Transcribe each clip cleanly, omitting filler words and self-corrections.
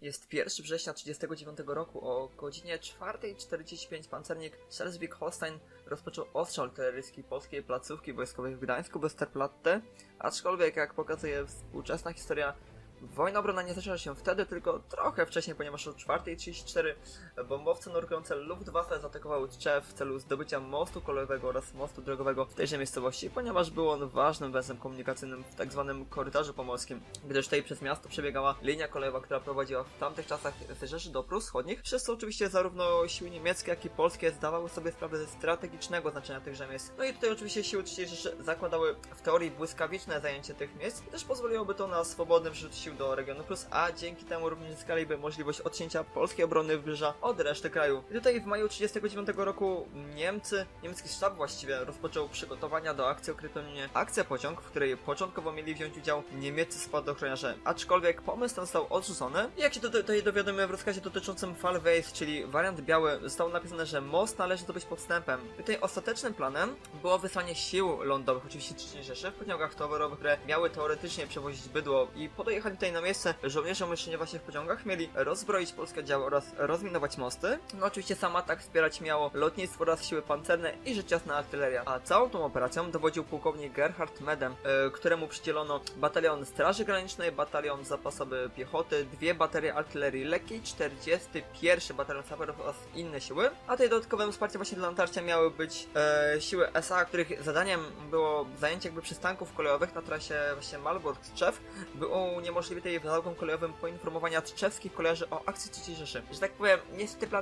Jest 1 września 1939 roku. O godzinie 4:45 pancernik Schleswig-Holstein rozpoczął ostrzał artyleryjski polskiej placówki wojskowej w Gdańsku Westerplatte, aczkolwiek, jak pokazuje współczesna historia, wojna obronna nie zaczęła się wtedy, tylko trochę wcześniej, ponieważ o 4:34 bombowce nurkujące Luftwaffe zaatakowały Tczew w celu zdobycia mostu kolejowego oraz mostu drogowego w tejże miejscowości, ponieważ był on ważnym węzłem komunikacyjnym w tzw. korytarzu pomorskim, gdyż tutaj przez miasto przebiegała linia kolejowa, która prowadziła w tamtych czasach z Rzeszy do Prus Wschodnich, przez co oczywiście zarówno siły niemieckie, jak i polskie zdawały sobie sprawę ze strategicznego znaczenia tychże miejsc. No i tutaj oczywiście siły III Rzeszy zakładały w teorii błyskawiczne zajęcie tych miejsc, też pozwoliłoby to na swobodny wrzut sił do regionu Prus, a dzięki temu również zyskaliby możliwość odcięcia polskiej obrony wybrzeża od reszty kraju. I tutaj w maju 1939 roku niemiecki sztab właściwie rozpoczął przygotowania do akcji o kryptonimie Akcja Pociąg, w której początkowo mieli wziąć udział niemieccy spadochroniarze, aczkolwiek pomysł ten został odrzucony. I jak się tutaj dowiadujemy w rozkazie dotyczącym Fallweis, czyli wariant biały, zostało napisane, że most należy zdobyć podstępem. I tutaj ostatecznym planem było wysłanie sił lądowych, oczywiście III Rzeszy, w pociągach towarowych, które miały teoretycznie przewozić bydło, i po dojechaniu tutaj na miejsce żołnierze umieszczeni właśnie w pociągach mieli rozbroić polskie oddziały oraz rozminować mosty. No oczywiście sam atak wspierać miało lotnictwo oraz siły pancerne i rzecz jasna artyleria. A całą tą operacją dowodził pułkownik Gerhard Medem, któremu przydzielono batalion Straży Granicznej, batalion zapasowy piechoty, 2 baterie artylerii lekkiej, 41 batalion saperów oraz inne siły. A tutaj dodatkowym wsparciem właśnie dla natarcia miały być siły SA, których zadaniem było zajęcie jakby przystanków kolejowych na trasie właśnie Malbork-Tczew, by uniemożliwić tej załogom kolejowym poinformowania tczewskich kolejarzy o akcji III Rzeszy. Że tak powiem, niestety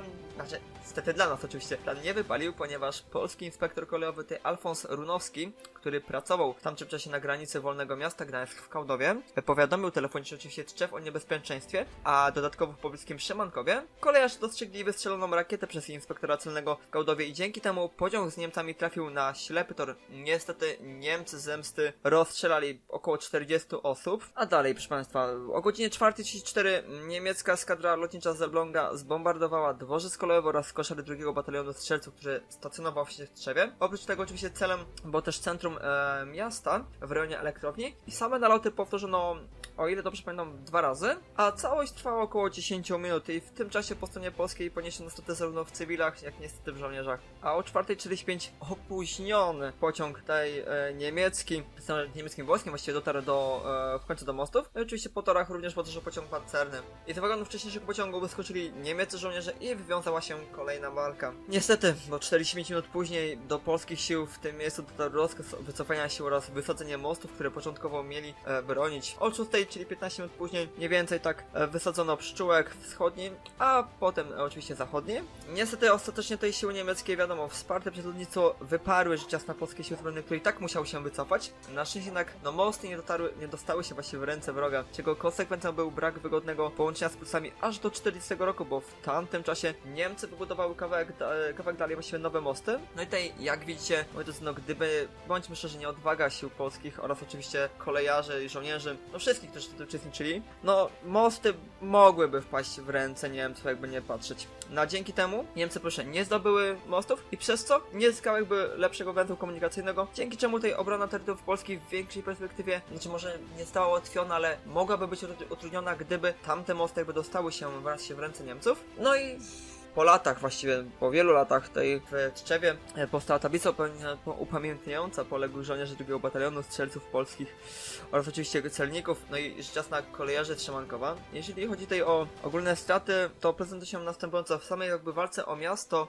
niestety dla nas oczywiście, plan nie wypalił, ponieważ polski inspektor kolejowy, Alfons Runowski, który pracował w tamtym czasie na granicy Wolnego Miasta Gdańsk w Kałdowie, powiadomił telefonicznie oczywiście Tczew o niebezpieczeństwie, a dodatkowo w pobliskim Szymankowie kolejarze dostrzegli wystrzeloną rakietę przez inspektora celnego w Kałdowie i dzięki temu pociąg z Niemcami trafił na ślepy tor. Niestety Niemcy z zemsty rozstrzelali około 40 osób, a dalej, proszę Państwa, o godzinie 4:34 niemiecka eskadra lotnicza z Elbląga zbombardowała dworzec kolejowy oraz koszary 2 batalionu strzelców, który stacjonował się w Tczewie. Oprócz tego oczywiście celem było też centrum miasta w rejonie elektrowni i same naloty powtórzono, o ile dobrze pamiętam, 2 razy, a całość trwała około 10 minut i w tym czasie po stronie polskiej poniesiono straty zarówno w cywilach, jak niestety w żołnierzach. A o 4:45 opóźniony pociąg tutaj niemiecki, z niemieckim wojskiem właściwie dotarł w końcu do mostów. No i oczywiście po torach również podróżował pociąg pancerny. I z wagonów wcześniejszego pociągu wyskoczyli niemieccy żołnierze i wywiązała się kolejna walka. Niestety, bo 45 minut później do polskich sił w tym miejscu dotarł rozkaz wycofania sił oraz wysadzenie mostów, które początkowo mieli bronić. O 6, czyli 15 minut później, mniej więcej tak, wysadzono Pszczółek wschodni, a potem oczywiście zachodni. Niestety ostatecznie tej siły niemieckie, wiadomo, wsparte przez lotnictwo, wyparły rzecz jasna polskie siły zbrojne, które i tak musiały się wycofać. Na szczęście jednak, mosty nie dostały się właśnie w ręce wroga, czego konsekwencją był brak wygodnego połączenia z Prusami aż do 40 roku, bo w tamtym czasie Niemcy wybudowały kawałek dalej właściwie nowe mosty. No i tutaj, jak widzicie, moi drodzy, gdyby, bądźmy szczerzy, nie odwaga sił polskich oraz oczywiście kolejarzy i żołnierzy, wszystkich, którzy tutaj uczestniczyli, mosty mogłyby wpaść w ręce Niemców, jakby nie patrzeć. Dzięki temu Niemcy, proszę, nie zdobyły mostów i przez co nie zyskały jakby lepszego węzła komunikacyjnego, dzięki czemu tej obrona terytoriów polskich w większej perspektywie, może nie została ułatwiona, ale mogłaby być utrudniona, gdyby tamte mosty jakby dostały się w ręce Niemców. No i po latach, właściwie po wielu latach, tutaj w Tczewie powstała tablica upamiętniająca poległych żołnierzy 2 batalionu strzelców polskich oraz oczywiście celników, no i rzecz jasna kolejarzy z Szymankowa. Jeżeli chodzi tutaj o ogólne straty, to prezentują się następująco. W samej jakby walce o miasto,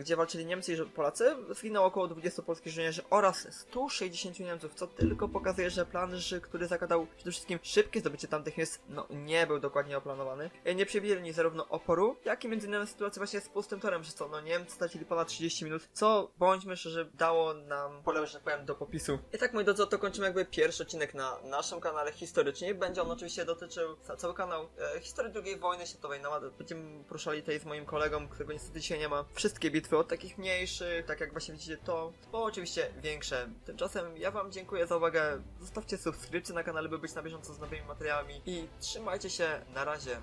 gdzie walczyli Niemcy i Polacy, zginęło około 20 polskich żołnierzy oraz 160 Niemców, co tylko pokazuje, że plan, który zakładał przede wszystkim szybkie zdobycie tamtych miejsc, nie był dokładnie oplanowany. Nie przewidzieli zarówno oporu, jak i między innymi sytuacji właśnie z pustym torem, przez co Niemcy stracili ponad 30 minut, co, bądźmy szczerzy, dało nam pole, że tak powiem, do popisu. I tak, moi drodzy, to kończymy jakby pierwszy odcinek na naszym kanale historycznie. Będzie on oczywiście dotyczył, cały kanał, historii II wojny światowej. Będziemy poruszali tutaj z moim kolegą, którego niestety dzisiaj nie ma, wszystkie bitwy, od takich mniejszych, tak jak właśnie widzicie to, po oczywiście większe. Tymczasem ja wam dziękuję za uwagę, zostawcie subskrypcję na kanale, by być na bieżąco z nowymi materiałami i trzymajcie się, na razie.